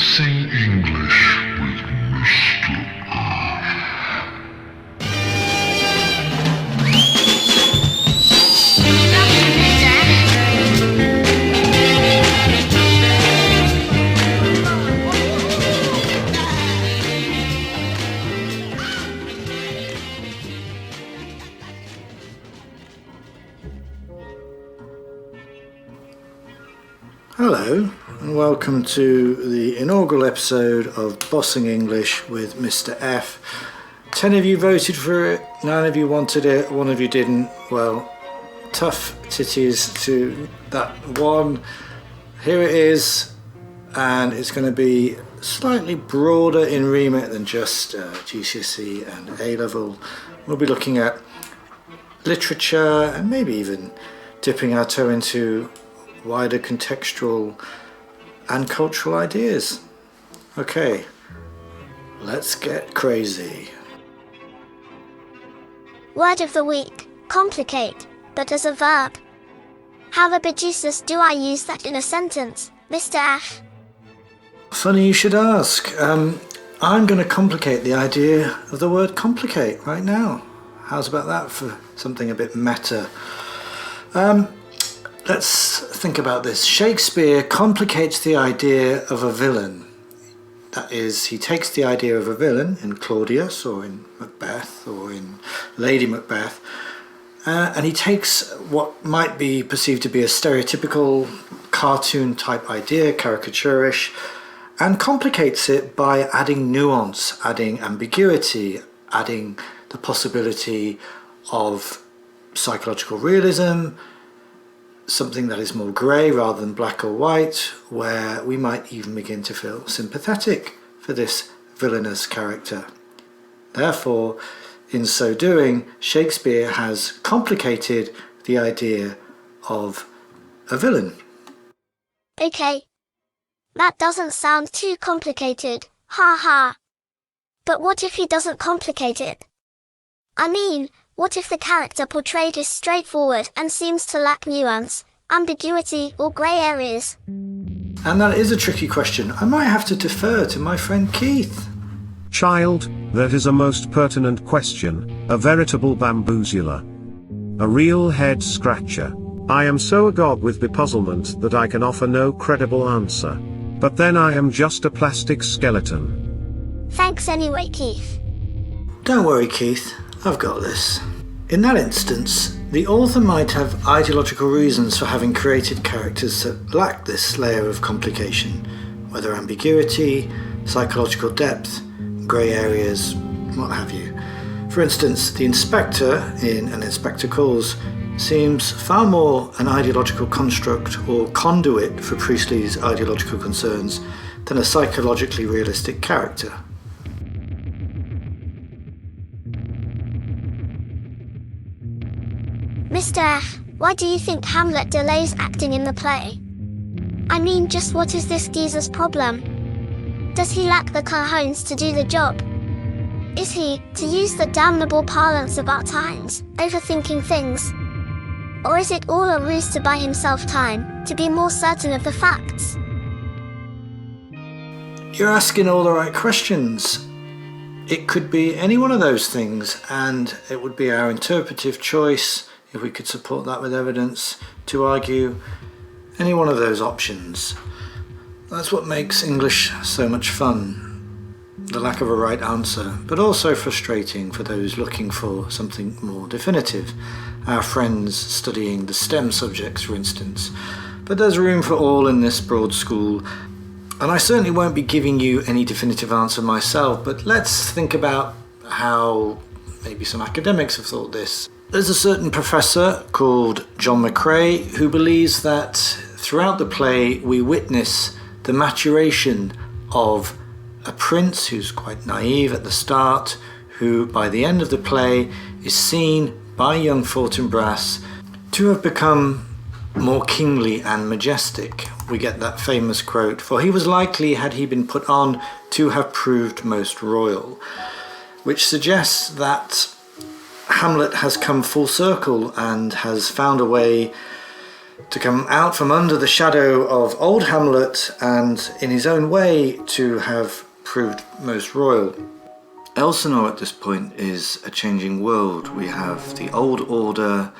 Bossing English with Mr. Hello and welcome to the inaugural episode of Bossing English with Mr. F. 10 of you voted for it, 9 of you wanted it, 1 of you didn't. Well, tough titties to that one. Here it is, and it's going to be slightly broader in remit than just GCSE and A-level. We'll be looking at literature and maybe even dipping our toe into wider contextual and cultural ideas. Okay, let's get crazy. Word of the week, complicate, but as a verb. How the bejesus do I use that in a sentence, Mr. F? Funny you should ask. I'm going to complicate the idea of the word complicate right now. How's about that for something a bit meta? Let's think about this. Shakespeare complicates the idea of a villain. That is, he takes the idea of a villain in Claudius or in Macbeth or in Lady Macbeth, and he takes what might be perceived to be a stereotypical cartoon type idea, caricaturish, and complicates it by adding nuance, adding ambiguity, adding the possibility of psychological realism, something that is more grey rather than black or white, where we might even begin to feel sympathetic for this villainous character. Therefore, in so doing, Shakespeare has complicated the idea of a villain. Okay. That doesn't sound too complicated, ha ha. But what if he doesn't complicate it? I mean, what if the character portrayed is straightforward and seems to lack nuance, ambiguity, or grey areas? And that is a tricky question. I might have to defer to my friend Keith. Child, that is a most pertinent question, a veritable bamboozler. A real head-scratcher. I am so agog with bepuzzlement that I can offer no credible answer. But then I am just a plastic skeleton. Thanks anyway, Keith. Don't worry, Keith. I've got this. In that instance, the author might have ideological reasons for having created characters that lack this layer of complication, whether ambiguity, psychological depth, grey areas, what have you. For instance, the inspector in An Inspector Calls seems far more an ideological construct or conduit for Priestley's ideological concerns than a psychologically realistic character. Mr. F, why do you think Hamlet delays acting in the play? I mean, just what is this geezer's problem? Does he lack the cojones to do the job? Is he, to use the damnable parlance of our times, overthinking things? Or is it all a ruse to buy himself time, to be more certain of the facts? You're asking all the right questions. It could be any one of those things, and it would be our interpretive choice, if we could support that with evidence, to argue any one of those options. That's what makes English so much fun, the lack of a right answer, but also frustrating for those looking for something more definitive. Our friends studying the STEM subjects, for instance. But there's room for all in this broad school, and I certainly won't be giving you any definitive answer myself, but let's think about how maybe some academics have thought this. There's a certain professor called John McCrae who believes that throughout the play we witness the maturation of a prince who's quite naive at the start, who by the end of the play is seen by young Fortinbras to have become more kingly and majestic. We get that famous quote, "For he was likely, had he been put on, to have proved most royal," which suggests that Hamlet has come full circle and has found a way to come out from under the shadow of old Hamlet and in his own way to have proved most royal. Elsinore at this point is a changing world. We have the old order,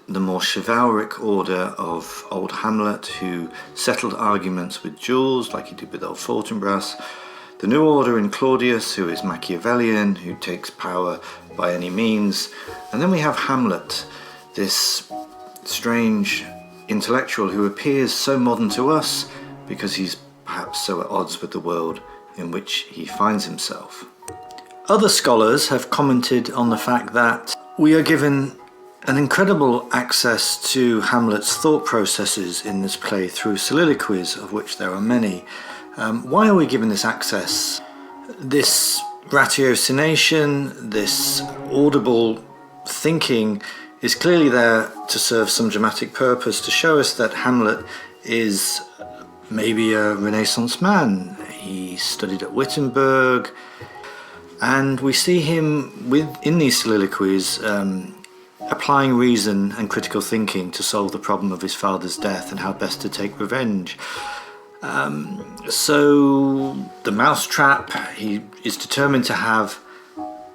the more chivalric order of old Hamlet, who settled arguments with duels like he did with old Fortinbras. The new order in Claudius, who is Machiavellian, who takes power by any means. And then we have Hamlet, this strange intellectual who appears so modern to us because he's perhaps so at odds with the world in which he finds himself. Other scholars have commented on the fact that we are given an incredible access to Hamlet's thought processes in this play through soliloquies, of which there are many. Why are we given this access? This ratiocination, this audible thinking is clearly there to serve some dramatic purpose, to show us that Hamlet is maybe a Renaissance man. He studied at Wittenberg, and we see him in these soliloquies applying reason and critical thinking to solve the problem of his father's death and how best to take revenge. So the mousetrap, he is determined to have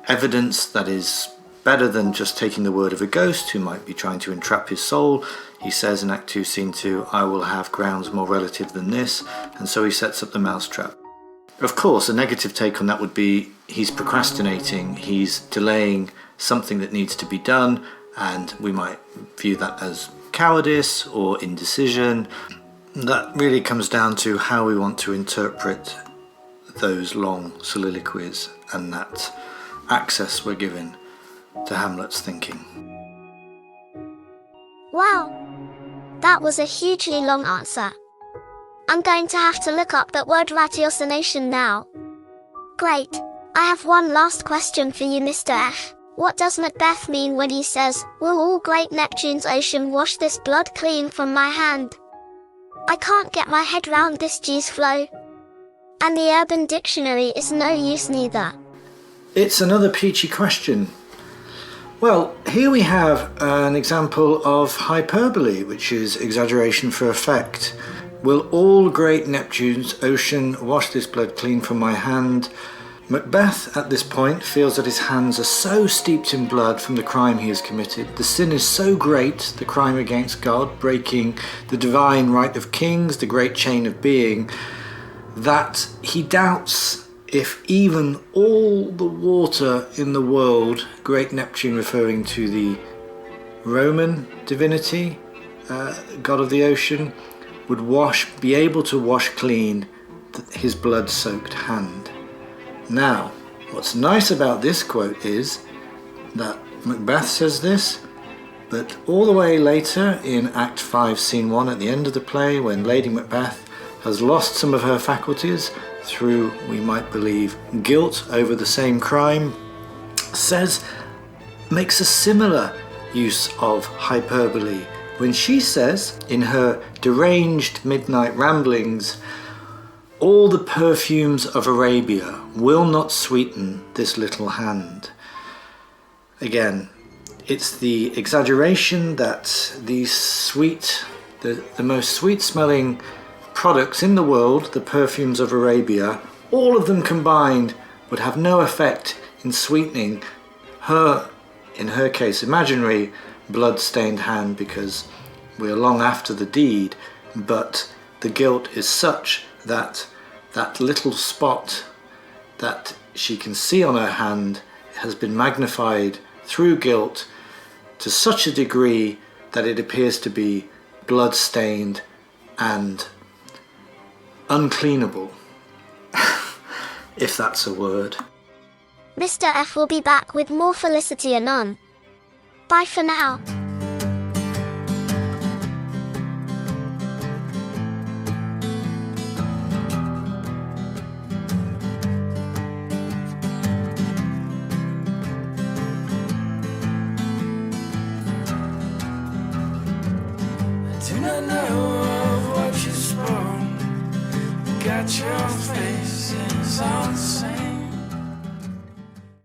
evidence that is better than just taking the word of a ghost who might be trying to entrap his soul. He says in Act 2, Scene 2, I will have grounds more relative than this, and so he sets up the mousetrap. Of course, a negative take on that would be he's procrastinating, he's delaying something that needs to be done, and we might view that as cowardice or indecision. That really comes down to how we want to interpret those long soliloquies and that access we're given to Hamlet's thinking. Wow, that was a hugely long answer. I'm going to have to look up that word ratiocination now. Great. I have one last question for you, Mr. F. What does Macbeth mean when he says, will all great Neptune's ocean wash this blood clean from my hand? I can't get my head round this G's flow. And the Urban Dictionary is no use neither. It's another peachy question. Well, here we have an example of hyperbole, which is exaggeration for effect. Will all great Neptune's ocean wash this blood clean from my hand? Macbeth, at this point, feels that his hands are so steeped in blood from the crime he has committed. The sin is so great, the crime against God, breaking the divine right of kings, the great chain of being, that he doubts if even all the water in the world, great Neptune referring to the Roman divinity, god of the ocean, would be able to wash clean his blood-soaked hand. Now, what's nice about this quote is that Macbeth says this, but all the way later in Act 5, Scene 1, at the end of the play, when Lady Macbeth has lost some of her faculties through, we might believe, guilt over the same crime, makes a similar use of hyperbole when she says, in her deranged midnight ramblings, all the perfumes of Arabia will not sweeten this little hand. Again, it's the exaggeration that these sweet, the most sweet smelling products in the world, the perfumes of Arabia, all of them combined would have no effect in sweetening her, in her case, imaginary blood-stained hand, because we're long after the deed, but the guilt is such that that little spot that she can see on her hand has been magnified through guilt to such a degree that it appears to be blood-stained and uncleanable, if that's a word. Mr. F will be back with more Felicity anon. Bye for now. Do not know of what you spoke. Got your face is all the same.